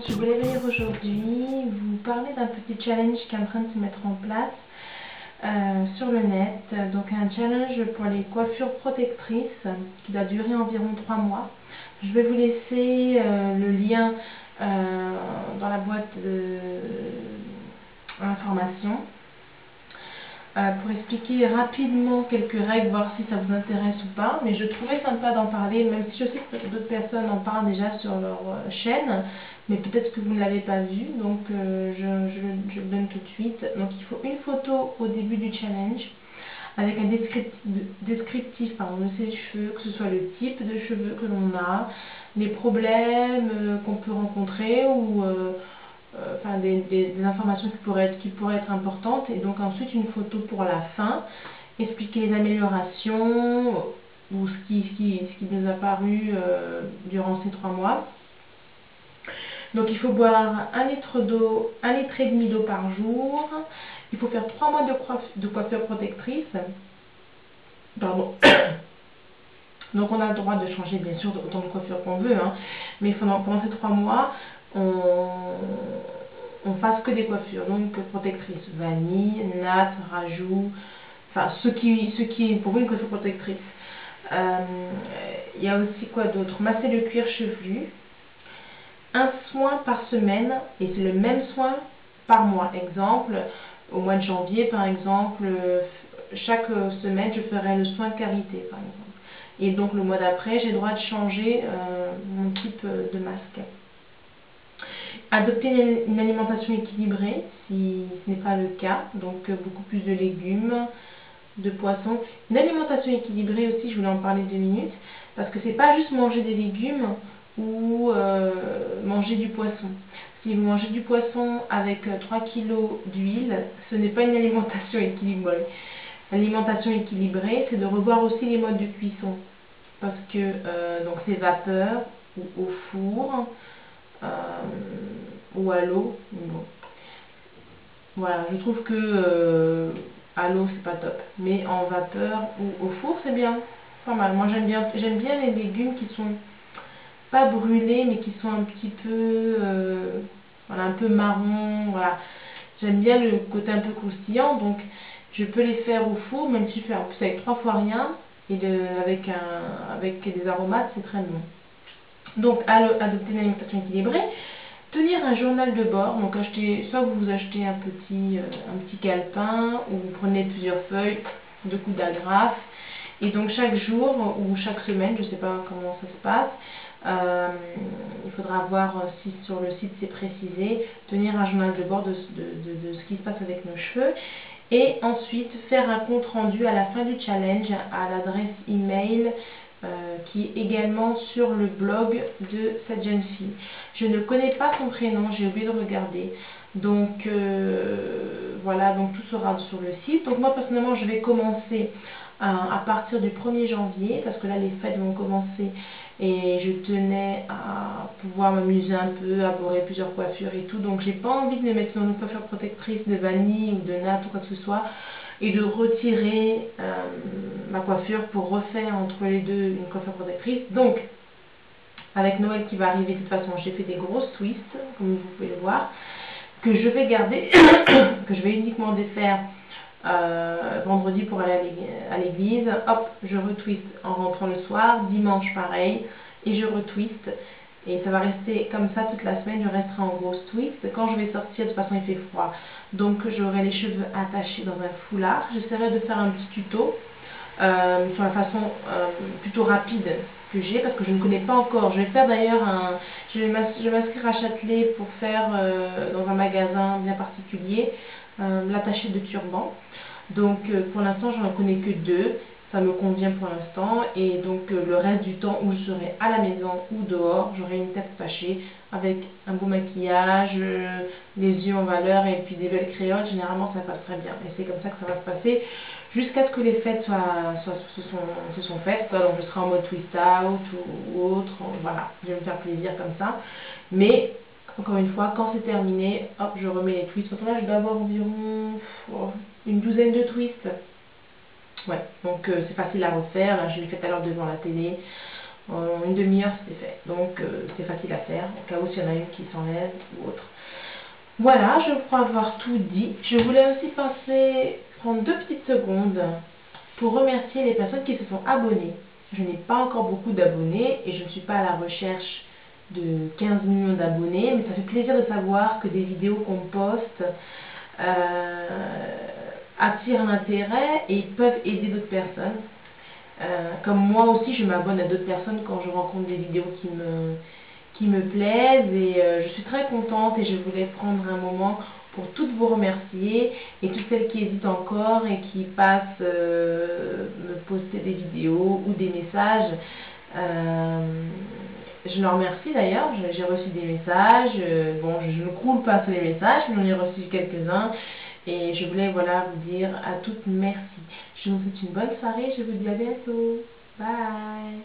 Je voulais venir aujourd'hui vous parler d'un petit challenge qui est en train de se mettre en place sur le net. Donc un challenge pour les coiffures protectrices qui doit durer environ 3 mois. Je vais vous laisser le lien dans la boîte d'information pour expliquer rapidement quelques règles, voir si ça vous intéresse ou pas. Mais je trouvais sympa d'en parler, même si je sais que d'autres personnes en parlent déjà sur leur chaîne, mais peut-être que vous ne l'avez pas vu, donc je le donne tout de suite. Donc il faut une photo au début du challenge avec un descriptif de ses cheveux, que ce soit le type de cheveux que l'on a, les problèmes qu'on peut rencontrer ou des informations qui pourraient être importantes, et donc ensuite une photo pour la fin, expliquer les améliorations ou ce qui nous a paru durant ces 3 mois. Donc il faut boire 1 litre d'eau, 1,5 litre d'eau par jour. Il faut faire 3 mois de coiffure protectrice. Pardon. Donc on a le droit de changer bien sûr autant de coiffure qu'on veut, hein, mais pendant ces 3 mois, on fasse que des coiffures donc protectrices, vanille, natte, rajout, enfin ce qui est pour vous une coiffure protectrice. Il y a aussi quoi d'autre? Masser le cuir chevelu, un soin par semaine, et c'est le même soin par mois. Exemple, au mois de janvier par exemple, chaque semaine je ferai le soin karité par exemple. Et donc le mois d'après, j'ai le droit de changer mon type de masque. Adopter une alimentation équilibrée, si ce n'est pas le cas, donc beaucoup plus de légumes, de poissons. Une alimentation équilibrée aussi, je voulais en parler 2 minutes, parce que c'est pas juste manger des légumes ou manger du poisson. Si vous mangez du poisson avec 3 kg d'huile, ce n'est pas une alimentation équilibrée. L'alimentation équilibrée, c'est de revoir aussi les modes de cuisson, parce que donc c'est vapeur ou au four ou à l'eau. Bon. Voilà, je trouve que à l'eau c'est pas top, mais en vapeur ou au four c'est bien, pas mal. Moi j'aime bien les légumes qui sont pas brûlés, mais qui sont un petit peu voilà, un peu marron. Voilà, j'aime bien le côté un peu croustillant, donc je peux les faire au four, même si je fais en plus avec 3 fois rien et avec des aromates, c'est très bon. Donc adopter une alimentation équilibrée, tenir un journal de bord. Donc soit vous achetez un petit calepin, ou vous prenez plusieurs feuilles, 2 coups d'agrafe, et donc chaque jour ou chaque semaine, je ne sais pas comment ça se passe, il faudra voir si sur le site c'est précisé, tenir un journal de bord de ce qui se passe avec nos cheveux, et ensuite faire un compte rendu à la fin du challenge à l'adresse email qui est également sur le blog de cette jeune fille. Je ne connais pas son prénom, j'ai oublié de regarder. Donc voilà, donc tout sera sur le site. Donc moi personnellement je vais commencer à partir du 1er janvier, parce que là les fêtes vont commencer et je tenais à pouvoir m'amuser un peu, à bourrer plusieurs coiffures et tout. Donc j'ai pas envie de me mettre dans une coiffure protectrice de vanille ou de natte ou quoi que ce soit, et de retirer ma coiffure pour refaire entre les deux une coiffure protectrice. Donc avec Noël qui va arriver, de toute façon j'ai fait des grosses twists comme vous pouvez le voir, que je vais garder que je vais uniquement défaire vendredi pour aller à l'église. Hop, je retwiste en rentrant le soir, dimanche pareil, et je retwiste, et ça va rester comme ça toute la semaine. Je resterai en grosse twist. Quand je vais sortir, de toute façon il fait froid, donc j'aurai les cheveux attachés dans un foulard. J'essaierai de faire un petit tuto sur la façon plutôt rapide que j'ai, parce que je ne connais pas encore. Je vais faire d'ailleurs je vais m'inscrire à Châtelet pour faire dans un magasin bien particulier l'attaché de turban. Donc pour l'instant j'en connais que 2, ça me convient pour l'instant, et donc le reste du temps où je serai à la maison ou dehors, j'aurai une tête attachée avec un beau maquillage, les yeux en valeur et puis des belles créoles. Généralement ça passe très bien, et c'est comme ça que ça va se passer jusqu'à ce que les fêtes se sont faites, donc je serai en mode twist out ou autre. Voilà, je vais me faire plaisir comme ça, mais encore une fois, quand c'est terminé, hop, je remets les twists. Là, je dois avoir environ une douzaine de twists. Ouais, donc c'est facile à refaire. Là, je l'ai fait tout à l'heure devant la télé. En une demi-heure, c'était fait. Donc, c'est facile à faire, au cas où s'il y en a une qui s'enlève ou autre. Voilà, je crois avoir tout dit. Je voulais aussi prendre 2 petites secondes pour remercier les personnes qui se sont abonnées. Je n'ai pas encore beaucoup d'abonnés et je ne suis pas à la recherche de 15 millions d'abonnés, mais ça fait plaisir de savoir que des vidéos qu'on poste attirent l'intérêt et peuvent aider d'autres personnes. Comme moi aussi, je m'abonne à d'autres personnes quand je rencontre des vidéos qui me plaisent et je suis très contente et je voulais prendre un moment pour toutes vous remercier et toutes celles qui hésitent encore et qui passent me poster des vidéos ou des messages. Je leur remercie d'ailleurs, j'ai reçu des messages, bon je ne croule pas sur les messages, mais j'en ai reçu quelques-uns et je voulais voilà vous dire à toutes merci. Je vous souhaite une bonne soirée, je vous dis à bientôt, bye.